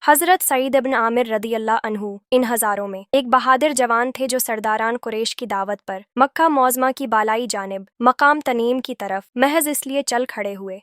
حضرت سعید بن عامر رضی اللہ عنہ ان ہزاروں میں ایک بہادر جوان تھے جو سرداران قریش کی دعوت پر مکہ معظمہ کی بالائی جانب مقام تنیم کی طرف محض اس لیے چل کھڑے ہوئے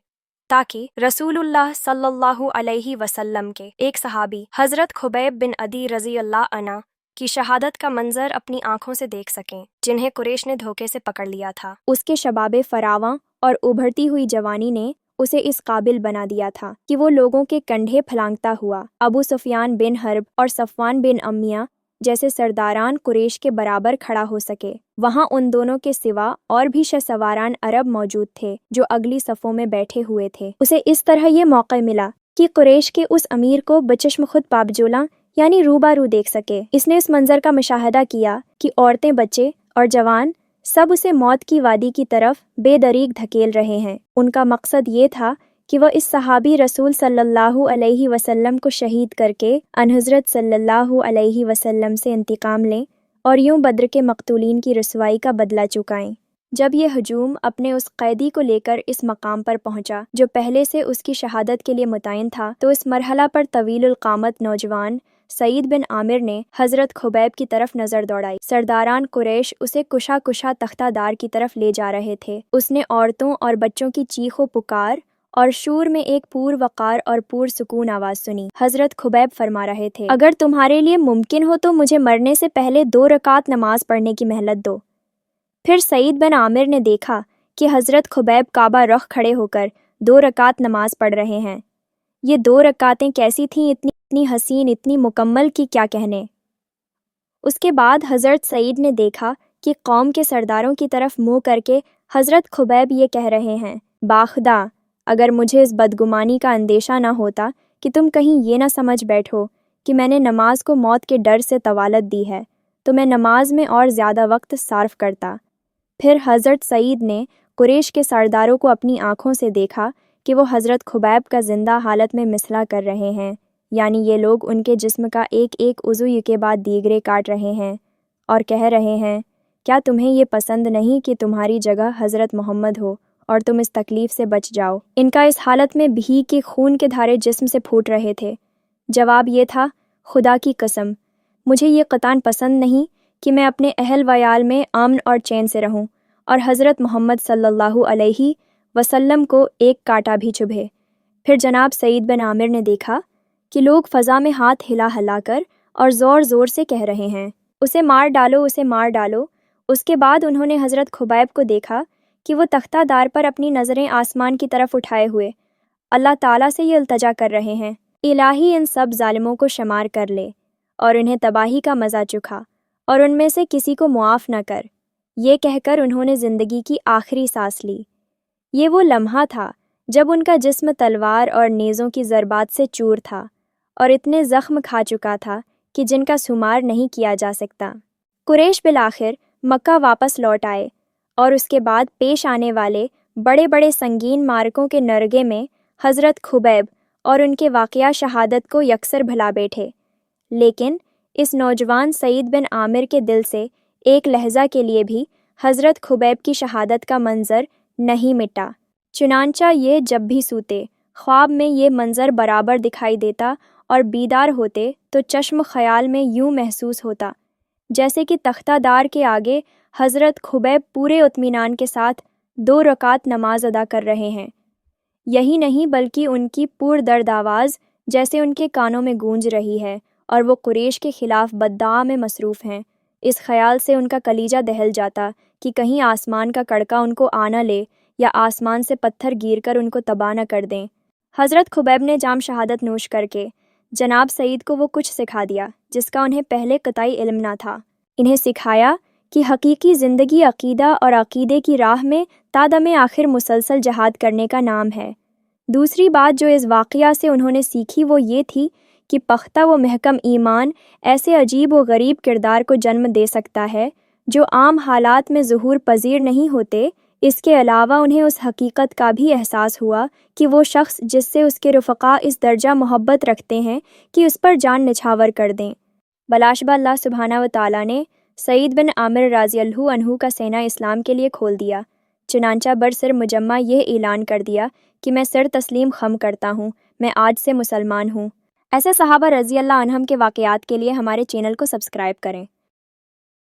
تاکہ رسول اللہ صلی اللہ علیہ وسلم کے ایک صحابی حضرت خبیب بن عدی رضی اللہ عنہ کی شہادت کا منظر اپنی آنکھوں سے دیکھ سکیں، جنہیں قریش نے دھوکے سے پکڑ لیا تھا۔ اس کے شباب فراواں اور ابھرتی ہوئی جوانی نے اسے اس قابل بنا دیا تھا کہ وہ لوگوں کے کندھے پھلانگتا ہوا ابو سفیان بن حرب اور صفوان بن امیہ جیسے سرداران قریش کے برابر کھڑا ہو سکے۔ وہاں ان دونوں کے سوا اور بھی شہسواران عرب موجود تھے جو اگلی صفوں میں بیٹھے ہوئے تھے۔ اسے اس طرح یہ موقع ملا کہ قریش کے اس امیر کو بچشم خود پابجولاں یعنی روبارو دیکھ سکے۔ اس نے اس منظر کا مشاہدہ کیا کہ عورتیں، بچے اور جوان سب اسے موت کی وادی کی طرف بے دریغ دھکیل رہے ہیں۔ ان کا مقصد یہ تھا کہ وہ اس صحابی رسول صلی اللہ علیہ وسلم کو شہید کر کے انحضرت صلی اللہ علیہ وسلم سے انتقام لیں اور یوں بدر کے مقتولین کی رسوائی کا بدلہ چکائیں۔ جب یہ ہجوم اپنے اس قیدی کو لے کر اس مقام پر پہنچا جو پہلے سے اس کی شہادت کے لیے متعین تھا، تو اس مرحلہ پر طویل القامت نوجوان سعید بن عامر نے حضرت خبیب کی طرف نظر دوڑائی۔ سرداران قریش اسے کشا کشا تختہ دار کی طرف لے جا رہے تھے۔ اس نے عورتوں اور بچوں کی چیخ و پکار اور شور میں ایک پور وقار اور پور سکون آواز سنی۔ حضرت خبیب فرما رہے تھے، اگر تمہارے لیے ممکن ہو تو مجھے مرنے سے پہلے 2 رکعت نماز پڑھنے کی مہلت دو۔ پھر سعید بن عامر نے دیکھا کہ حضرت خبیب کعبہ رخ کھڑے ہو کر 2 رکعت نماز پڑھ رہے ہیں۔ یہ 2 رکعتیں کیسی تھیں، اتنی حسین، اتنی مکمل کہ کیا کہنے۔ اس کے بعد حضرت سعید نے دیکھا کہ قوم کے سرداروں کی طرف منہ کر کے حضرت خبیب یہ کہہ رہے ہیں، باخدا، اگر مجھے اس بدگمانی کا اندیشہ نہ ہوتا کہ تم کہیں یہ نہ سمجھ بیٹھو کہ میں نے نماز کو موت کے ڈر سے طوالت دی ہے، تو میں نماز میں اور زیادہ وقت صارف کرتا۔ پھر حضرت سعید نے قریش کے سرداروں کو اپنی آنکھوں سے دیکھا کہ وہ حضرت خبیب کا زندہ حالت میں مثلا کر رہے ہیں، یعنی یہ لوگ ان کے جسم کا ایک ایک عضو کے بعد دیگرے کاٹ رہے ہیں اور کہہ رہے ہیں، کیا تمہیں یہ پسند نہیں کہ تمہاری جگہ حضرت محمد ہو اور تم اس تکلیف سے بچ جاؤ؟ ان کا اس حالت میں بھی کہ خون کے دھارے جسم سے پھوٹ رہے تھے۔ جواب یہ تھا، خدا کی قسم، مجھے یہ قطعاً پسند نہیں کہ میں اپنے اہل ویال میں امن اور چین سے رہوں اور حضرت محمد صلی اللہ علیہ وسلم کو ایک کانٹا بھی چبھے۔ پھر جناب سعید بن عامر نے دیکھا کہ لوگ فضا میں ہاتھ ہلا ہلا کر اور زور زور سے کہہ رہے ہیں، اسے مار ڈالو، اسے مار ڈالو۔ اس کے بعد انہوں نے حضرت خبیب کو دیکھا کہ وہ تختہ دار پر اپنی نظریں آسمان کی طرف اٹھائے ہوئے اللہ تعالیٰ سے یہ التجا کر رہے ہیں، الہی ان سب ظالموں کو شمار کر لے اور انہیں تباہی کا مزہ چکھا اور ان میں سے کسی کو معاف نہ کر۔ یہ کہہ کر انہوں نے زندگی کی آخری سانس لی۔ یہ وہ لمحہ تھا جب ان کا جسم تلوار اور نیزوں کی ضربات سے چور تھا اور اتنے زخم کھا چکا تھا کہ جن کا شمار نہیں کیا جا سکتا۔ قریش بالآخر مکہ واپس لوٹ آئے اور اس کے بعد پیش آنے والے بڑے بڑے سنگین مارکوں کے نرگے میں حضرت خبیب اور ان کے واقعہ شہادت کو یکسر بھلا بیٹھے، لیکن اس نوجوان سعید بن عامر کے دل سے ایک لحظہ کے لیے بھی حضرت خبیب کی شہادت کا منظر نہیں مٹا۔ چنانچہ یہ جب بھی سوتے، خواب میں یہ منظر برابر دکھائی دیتا اور بیدار ہوتے تو چشم خیال میں یوں محسوس ہوتا جیسے کہ تختہ دار کے آگے حضرت خبیب پورے اطمینان کے ساتھ 2 رکعت نماز ادا کر رہے ہیں۔ یہی نہیں بلکہ ان کی پور درد آواز جیسے ان کے کانوں میں گونج رہی ہے اور وہ قریش کے خلاف بددعا میں مصروف ہیں۔ اس خیال سے ان کا کلیجہ دہل جاتا کہ کہیں آسمان کا کڑکا ان کو آ نہ لے یا آسمان سے پتھر گیر کر ان کو تباہ نہ کر دیں۔ حضرت خبیب نے جام شہادت نوش کر کے جناب سعید کو وہ کچھ سکھا دیا جس کا انہیں پہلے قطعی علم نہ تھا۔ انہیں سکھایا کہ حقیقی زندگی عقیدہ اور عقیدے کی راہ میں تا دم آخر مسلسل جہاد کرنے کا نام ہے۔ دوسری بات جو اس واقعہ سے انہوں نے سیکھی وہ یہ تھی کہ پختہ و محکم ایمان ایسے عجیب و غریب کردار کو جنم دے سکتا ہے جو عام حالات میں ظہور پذیر نہیں ہوتے۔ اس کے علاوہ انہیں اس حقیقت کا بھی احساس ہوا کہ وہ شخص جس سے اس کے رفقا اس درجہ محبت رکھتے ہیں کہ اس پر جان نچھاور کر دیں۔ بلاشبہ اللہ سبحانہ و تعالیٰ نے سعید بن عامر رضی اللہ عنہ کا سینہ اسلام کے لیے کھول دیا، چنانچہ برسر مجمع یہ اعلان کر دیا کہ میں سر تسلیم خم کرتا ہوں، میں آج سے مسلمان ہوں۔ ایسے صحابہ رضی اللہ عنہم کے واقعات کے لیے ہمارے چینل کو سبسکرائب کریں۔